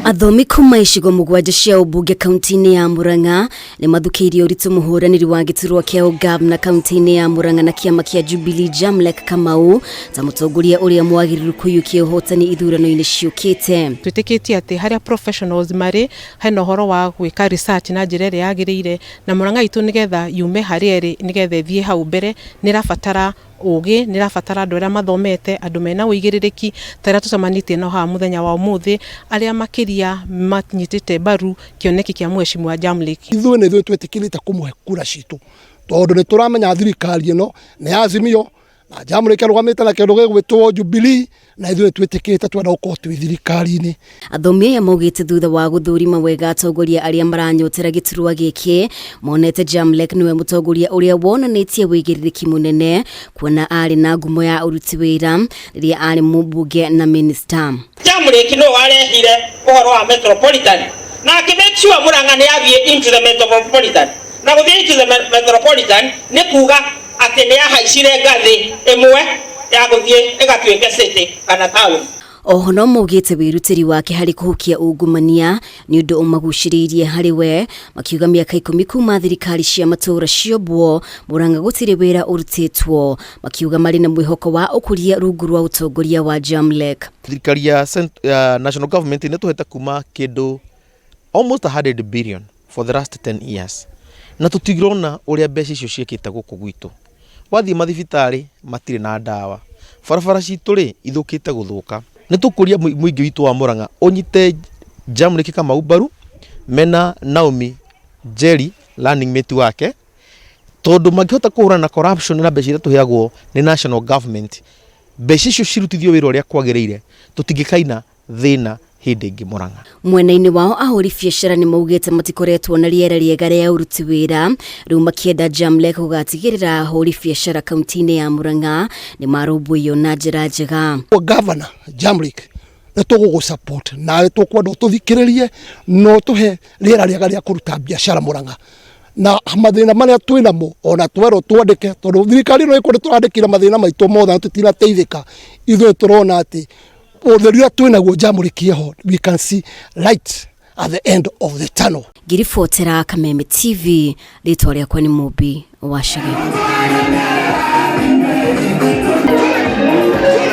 Athomi kuma icigo mugwanja cia ubunge kaunti-ini ya Murang'a ni mathukiirie uritu muhuraniri wa giturwa kia ugavana kaunti-ini ya Murang'a na kiama kia Jubilee Jamlek Kamau ta mutongoria uria mwagiriru kuyukia uhotani ithurano-ini ciukite. Twitikitie ati haria professionals mari hena horo wa gwika research na njira iria yagirire na Murang'a itu nigetha yume haria iri nigetha ithie hau mbere nirabatara ugi nirabatara andu aria mathomete andu mena uigiririki taria tucamanitie no ha muthenya wa umuthi aria makiria manyitite baru kioneki kia mheshimiwa Jamlek. Ithuĩ twetikirite kumuhe kura citu tondu ni turamenya thirikari ino ni Azimio na Jamlek arugamite na kindu gigwitwo Jubilee na ithuĩ twetikirite twenda gukorwo twi thirikari-ini. Athomi aya maugite thutha wa guthurima wega atongoria aria maranyotera giturwa giki monete Jamlek niwe mutongoria uria wonanitie wigiririki munene kuona ari na ngumo ya uruti wira riria ari mubunge na minister. Jamlek no arehire uhoro wa metropolitan na make sure Murang'a ni athie into the metropolitan na guthie into the metropolitan ni kuga ati ni ahaicire ngathi imwe ya guthie igatuike city kana town. Oho no maugite wirutiri wake hari kuhukia ungumania ni undu umaguciririe hari we makiuga miaka 10 kuma thirikari cia matura ciobwo Murang'a gutiri wira urutitwo makiuga mari na mwihoko wa ukuria rungu rwa utongoria wa Jamlek. Thirikari ya national government ni tuheta kuma kindu almost 100 billion for the last 10 years na tutigirona uria mbeca icio ciekite guku gwitu. Wathie mathibitari matire na dawa barabara citu ri ithukite guthuka ni tukuria muingi witu wa Murang'a unyite Jamlek Kamau baru mena Naomi Jerry running mate wake tondu mangihota kuhura na corruption na mbeca iria tuheagwo ni national government mbeca icio cirutithio wira uria kwagirire tutingikaina thina hindi ingi Murang'a. Mwena-ini wao ahuri biacara ni maugite matikoretwo na riera riega ria uruti wira riu makienda Jamlek gugatigirira ahuri biacara kaunti-ini ya Murang'a ni marumbuiyo na njira njega. Governor Jamlek ni tugugu support na tukwenda tuthikiririe no tuhe riera riega ria kuruta biacara Murang'a na mathina maria twinamo ona twero twandike tondu thirikari no ikwenda turandikira mathina maitu mothe tutirateithika ithuĩ turona ati utheria twinaguo Jamlek yeho we can see light at the end of the tunnel. Ngiribotera Kameme TV ritwa riakwa ni Mubi wa Shege.